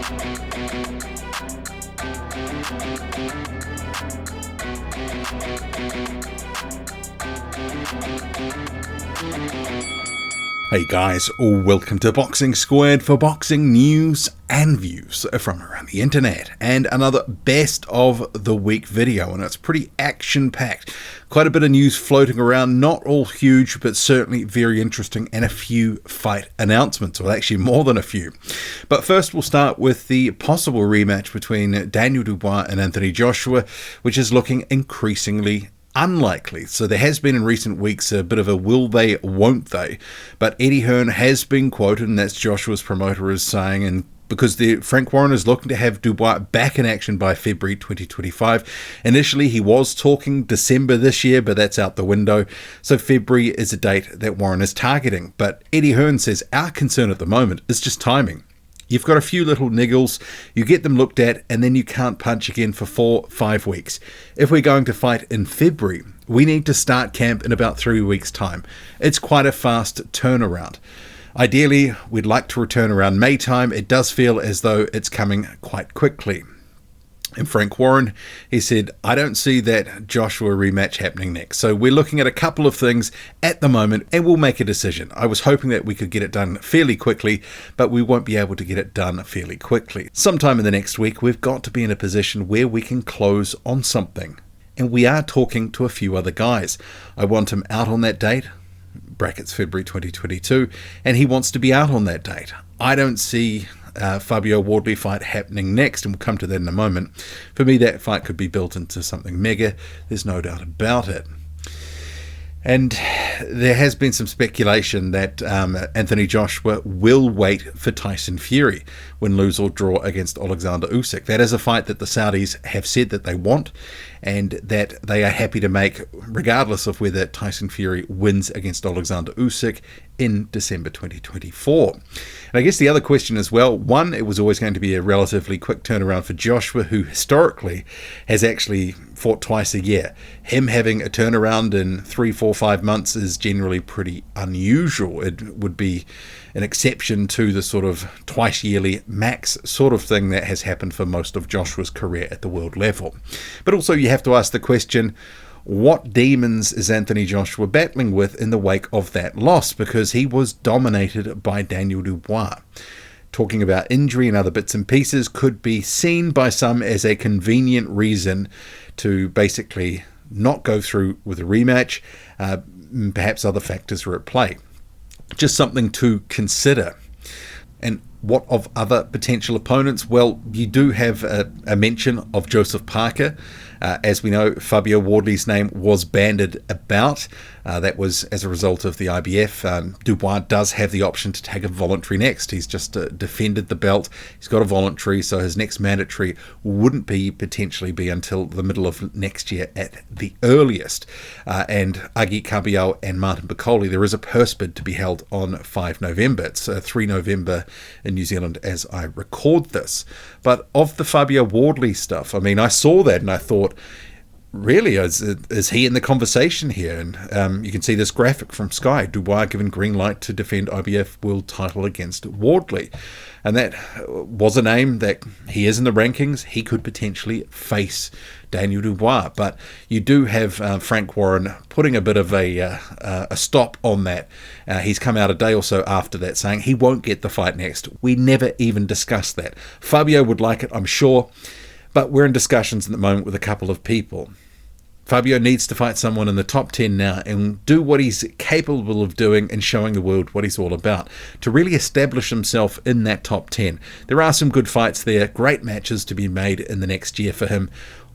Hey guys, welcome to Boxing Squared for boxing news and views from around the internet, and another best of the week video, and it's pretty action packed. Quite a bit of news floating around, not all huge but certainly very interesting, and a few fight announcements, well actually more than a few. But first we'll start with the possible rematch between Daniel Dubois and Anthony Joshua, which is looking increasingly unlikely. So there has been in recent weeks a bit of a will they, won't they, but Eddie Hearn has been quoted, and that's Joshua's promoter, as saying, and because Frank Warren is looking to have Dubois back in action by February 2025. Initially he was talking December this year, but that's out the window, so February is a date that Warren is targeting. But Eddie Hearn says our concern at the moment is just timing. You've got a few little niggles, you get them looked at, and then you can't punch again for 4-5 weeks. If we're going to fight in February, we need to start camp in about 3 weeks' time. It's quite a fast turnaround. Ideally, we'd like to return around May time. It does feel as though it's coming quite quickly. And Frank Warren, he said, I don't see that Joshua rematch happening next. So we're looking at a couple of things at the moment, and we'll make a decision. I was hoping that we could get it done fairly quickly, but we won't be able to get it done fairly quickly. Sometime in the next week, we've got to be in a position where we can close on something. And we are talking to a few other guys. I want him out on that date, brackets February 2022, and he wants to be out on that date. I don't see Fabio Wardley fight happening next, and we'll come to that in a moment. For me, that fight could be built into something mega. There's no doubt about it. And there has been some speculation that Anthony Joshua will wait for Tyson Fury win, lose or draw against Oleksander Usyk. That is a fight that the Saudis have said that they want, and that they are happy to make regardless of whether Tyson Fury wins against Oleksander Usyk in December 2024. And I guess the other question as well, one, it was always going to be a relatively quick turnaround for Joshua, who historically has actually fought twice a year. Him having a turnaround in 3, 4, 5 months is generally pretty unusual. It would be an exception to the sort of twice yearly max sort of thing that has happened for most of Joshua's career at the world level. But also you have to ask the question, what demons is Anthony Joshua battling with in the wake of that loss? Because he was dominated by Daniel Dubois. Talking about injury and other bits and pieces could be seen by some as a convenient reason to basically not go through with a rematch. Perhaps other factors are at play. Just something to consider. And what of other potential opponents? Well, you do have a mention of Joseph Parker. As we know, Fabio Wardley's name was bandied about. That was as a result of the IBF. Dubois does have the option to take a voluntary next. He's just defended the belt. He's got a voluntary, so his next mandatory wouldn't potentially be until the middle of next year at the earliest. And Agi Kabial and Martin Okolie, there is a purse bid to be held on 5 November. It's 3 November in New Zealand as I record this. But of the Fabio Wardley stuff, I mean, I saw that and I thought, really, is he in the conversation here? And you can see this graphic from Sky. Dubois given green light to defend IBF world title against Wardley. And that was a name that he is in the rankings. He could potentially face Daniel Dubois. But you do have Frank Warren putting a bit of a stop on that. He's come out a day or so after that saying he won't get the fight next. We never even discussed that. Fabio would like it, I'm sure. But we're in discussions at the moment with a couple of people. Fabio needs to fight someone in the top 10 now and do what he's capable of doing and showing the world what he's all about, to really establish himself in that top 10. There are some good fights there, great matches to be made in the next year for him.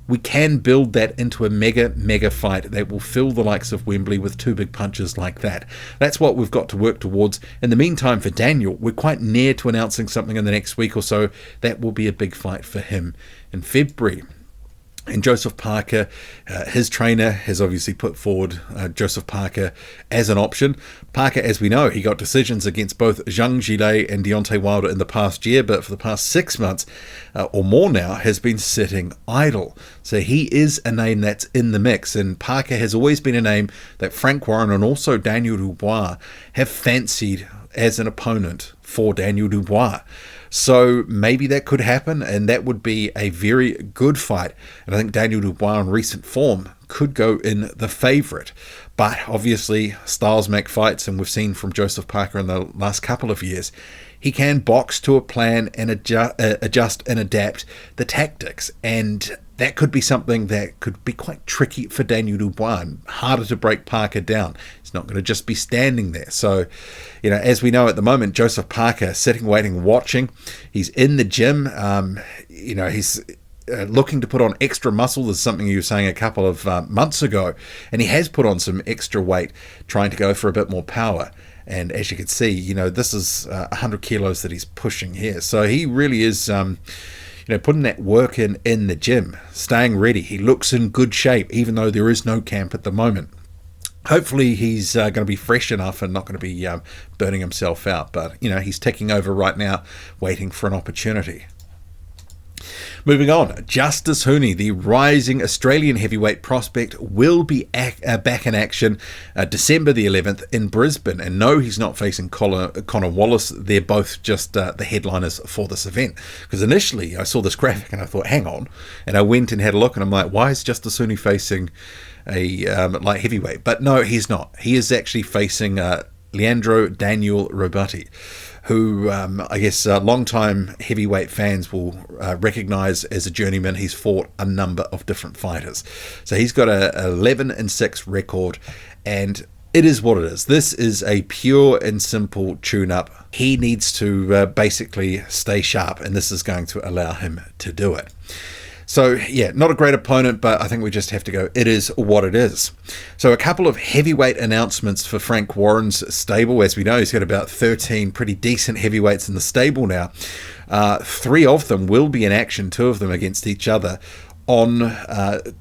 We can build that into a mega fight that will fill the likes of Wembley with 2 big punches like that. That's what we've got to work towards. In the meantime, for Daniel, we're quite near to announcing something in the next week or so. That will be a big fight for him in February. And Joseph Parker, his trainer, has obviously put forward Joseph Parker as an option. Parker, as we know, he got decisions against both Zhang Jilei and Deontay Wilder in the past year, but for the past 6 months or more now, has been sitting idle. So he is a name that's in the mix, and Parker has always been a name that Frank Warren and also Daniel Dubois have fancied as an opponent for Daniel Dubois. So maybe that could happen, and that would be a very good fight. And I think Daniel Dubois in recent form could go in the favourite. But obviously, styles make fights, and we've seen from Joseph Parker in the last couple of years, he can box to a plan and adjust and adapt the tactics. And that could be something that could be quite tricky for Daniel Dubois, and harder to break Parker down. He's not going to just be standing there. So, as we know at the moment, Joseph Parker sitting, waiting, watching. He's in the gym. He's looking to put on extra muscle. This is something you were saying a couple of months ago. And he has put on some extra weight, trying to go for a bit more power. And as you can see, this is 100 kilos that he's pushing here. So he really is... putting that work in the gym, staying ready. He looks in good shape, even though there is no camp at the moment. Hopefully he's going to be fresh enough and not going to be burning himself out. But, he's taking over right now, waiting for an opportunity. Moving on, Justis Huni, the rising Australian heavyweight prospect, will be back in action December the 11th in Brisbane. And no, he's not facing Connor Wallace. They're both just the headliners for this event. Because initially I saw this graphic and I thought, hang on. And I went and had a look and I'm like, why is Justis Huni facing a light heavyweight? But no, he's not. He is actually facing Leandro Daniel Robotti, who I guess long-time heavyweight fans will recognise as a journeyman. He's fought a number of different fighters. So he's got a 11-6 record, and it is what it is. This is a pure and simple tune-up. He needs to basically stay sharp, and this is going to allow him to do it. So, yeah, not a great opponent, but I think we just have to go, it is what it is. So a couple of heavyweight announcements for Frank Warren's stable. As we know, he's got about 13 pretty decent heavyweights in the stable now. 3 of them will be in action, 2 of them against each other, on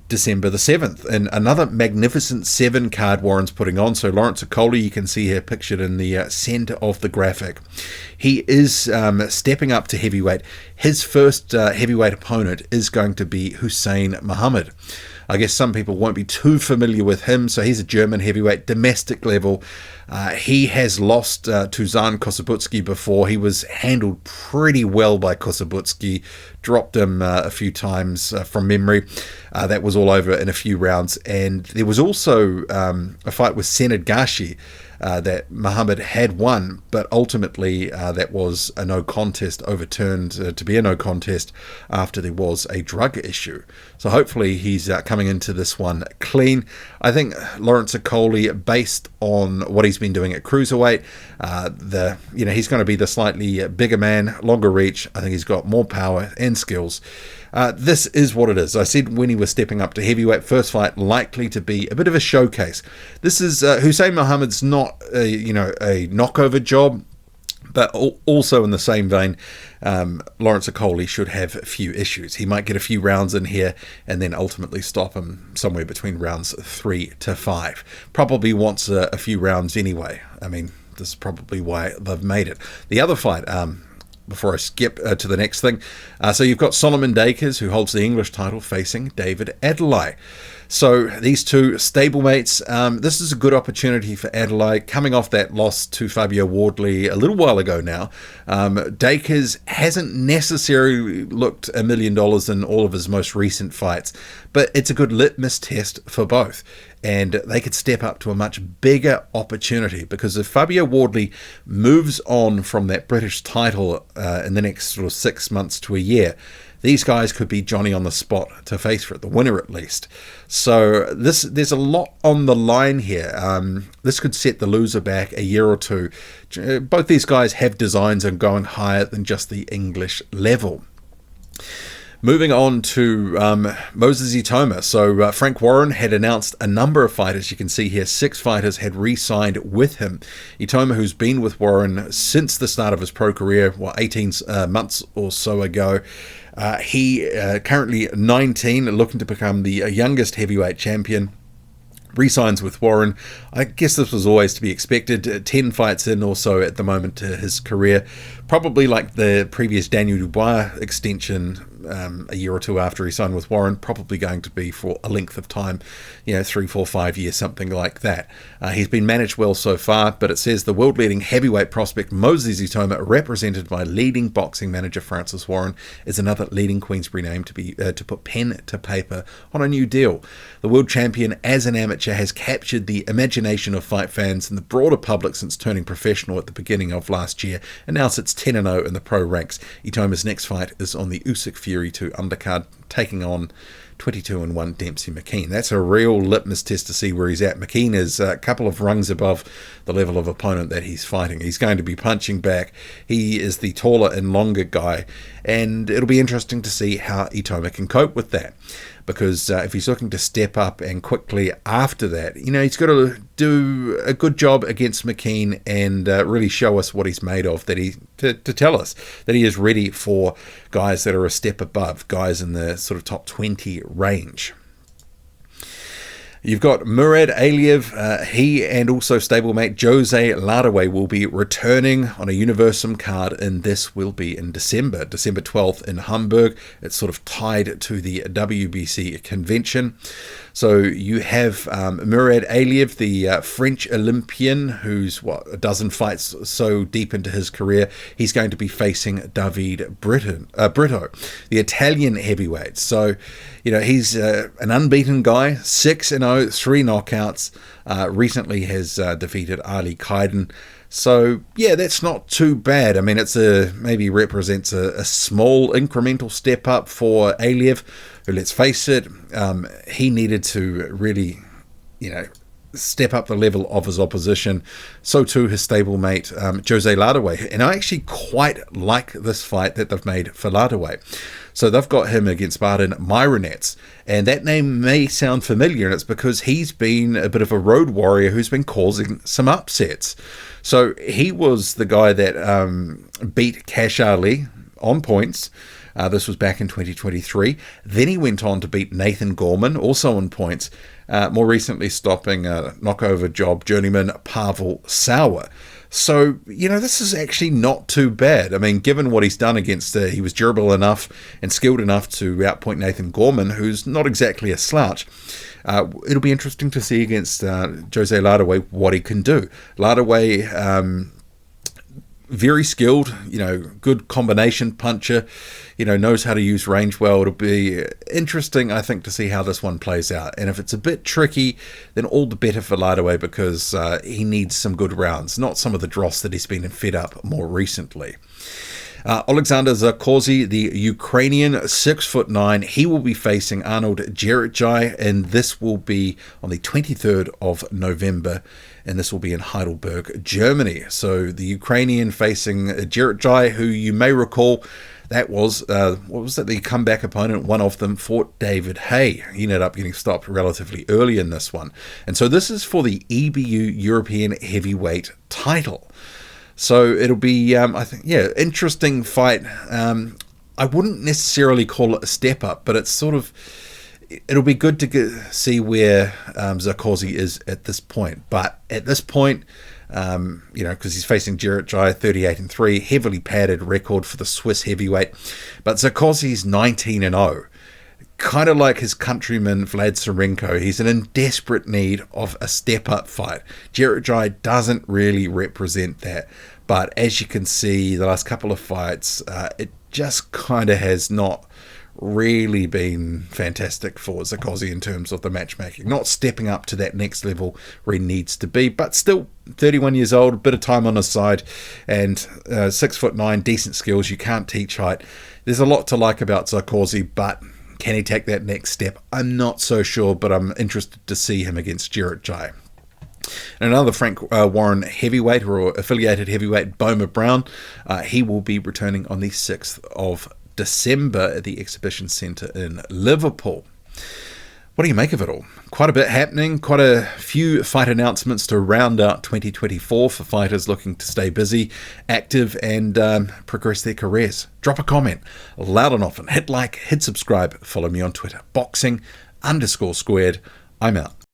December the 7th. And another magnificent 7 card Warren's putting on. So Lawrence Okolie, you can see here pictured in the centre of the graphic. He is stepping up to heavyweight. His first heavyweight opponent is going to be Hussin Muhamed. I guess some people won't be too familiar with him. So he's a German heavyweight, domestic level. He has lost to Zan Kosabutski before. He was handled pretty well by Kosabutski, dropped him a few times from memory. That was all over in a few rounds. And there was also a fight with Senad Gashi that Muhamed had won, but ultimately that was a no contest, overturned to be a no contest after there was a drug issue. So hopefully he's coming into this one clean. I think Lawrence Okolie, based on what he's been doing at cruiserweight, he's going to be the slightly bigger man, longer reach. I think he's got more power and skills. This is what it is. I said when he was stepping up to heavyweight, first fight likely to be a bit of a showcase. This is Hussein Muhammad's not a knockover job, but also in the same vein, Lawrence Okolie should have a few issues. He might get a few rounds in here and then ultimately stop him somewhere between rounds 3 to 5. Probably wants a few rounds anyway. I mean, this is probably why they've made it. The other fight, before I skip to the next thing, so you've got Solomon Dacres, who holds the English title, facing David Adeleye. So these two stablemates, this is a good opportunity for Adeleye, coming off that loss to Fabio Wardley a little while ago now. Dacres hasn't necessarily looked $1 million in all of his most recent fights, but it's a good litmus test for both. And they could step up to a much bigger opportunity, because if Fabio Wardley moves on from that British title in the next sort of 6 months to a year, these guys could be Johnny on the spot to face for it, the winner at least. So there's a lot on the line here. This could set the loser back a year or two. Both these guys have designs on going higher than just the English level. Moving on to Moses Itauma. So Frank Warren had announced a number of fighters. You can see here 6 fighters had re-signed with him. Itauma, who's been with Warren since the start of his pro career, 18 months or so ago. He currently 19, looking to become the youngest heavyweight champion. Resigns with Warren. I guess this was always to be expected. 10 fights in or so at the moment to his career. Probably like the previous Daniel Dubois extension, a year or two after he signed with Warren, probably going to be for a length of time, 3, 4, 5 years, something like that. He's been managed well so far, but it says the world-leading heavyweight prospect Moses Itauma, represented by leading boxing manager Francis Warren, is another leading Queensberry name to put pen to paper on a new deal. The world champion as an amateur has captured the imagination of fight fans and the broader public since turning professional at the beginning of last year, and now sits 10-0 in the pro ranks. Itauma's next fight is on the Usyk Fury 2 undercard, taking on 22-1 Dempsey McKean. That's a real litmus test to see where he's at. McKean is a couple of rungs above the level of opponent that he's fighting. He's going to be punching back. He is the taller and longer guy, and it'll be interesting to see how Itauma can cope with that. Because if he's looking to step up and quickly after that, he's got to do a good job against McKean and really show us what he's made of, to tell us that he is ready for guys that are a step above, guys in the sort of top 20 range. You've got Mourad Aliev, he and also stablemate Jose Larduet will be returning on a Universum card, and this will be in December 12th in Hamburg. It's sort of tied to the WBC convention. So you have Mourad Aliev, the French Olympian, who's a dozen fights so deep into his career. He's going to be facing David Brito, the Italian heavyweight. So, he's an unbeaten guy, 6-0, 3 knockouts. Recently has defeated Ali Kaiden. So, yeah, that's not too bad. I mean, maybe represents a small incremental step up for Aliev, who, let's face it, he needed to really, step up the level of his opposition. So too his stablemate, Jose Larduet. And I actually quite like this fight that they've made for Larduet. So they've got him against Martin Myronets, and that name may sound familiar, and it's because he's been a bit of a road warrior who's been causing some upsets. So he was the guy that beat Cash Ali on points. This was back in 2023. Then he went on to beat Nathan Gorman, also on points, more recently stopping knockover job journeyman Pavel Sauer. So, this is actually not too bad. I mean, given what he's done against, he was durable enough and skilled enough to outpoint Nathan Gorman, who's not exactly a slouch. It'll be interesting to see against Jose Larduet what he can do. Larduet, very skilled, good combination puncher, knows how to use range well. It'll be interesting, I think, to see how this one plays out. And if it's a bit tricky, then all the better for Larduet, because he needs some good rounds, not some of the dross that he's been fed up more recently. Oleksander Zakhozhyi, the Ukrainian, 6'9", he will be facing Arnold Zakhozhyi, and this will be on the 23rd of November, and this will be in Heidelberg, Germany. So the Ukrainian facing Zakhozhyi, who you may recall, that was, the comeback opponent, one of them, fought David Haye. He ended up getting stopped relatively early in this one. And so this is for the EBU European Heavyweight title. So it'll be, I think, interesting fight. I wouldn't necessarily call it a step up, but it's sort of, it'll be good to see where Zakhozhyi is at this point. But at this point, because he's facing Zakhozhyi, 38-3, heavily padded record for the Swiss heavyweight. But Zakhozhyi's 19-0. Kind of like his countryman Vlad Serenko, he's in desperate need of a step-up fight. Zakhozhyi doesn't really represent that, but as you can see, the last couple of fights, it just kind of has not really been fantastic for Zakhozhyi in terms of the matchmaking. Not stepping up to that next level where he needs to be, but still 31 years old, a bit of time on his side, and 6'9", decent skills. You can't teach height. There's a lot to like about Zakhozhyi, but can he take that next step? I'm not so sure, but I'm interested to see him against Zakhozhyi. And another Frank Warren heavyweight, or affiliated heavyweight, Boma Brown, he will be returning on the 6th of December at the Exhibition Centre in Liverpool. What do you make of it all? Quite a bit happening, quite a few fight announcements to round out 2024 for fighters looking to stay busy, active, and progress their careers. Drop a comment, loud and often. Hit like, hit subscribe, follow me on Twitter. Boxing_squared. I'm out.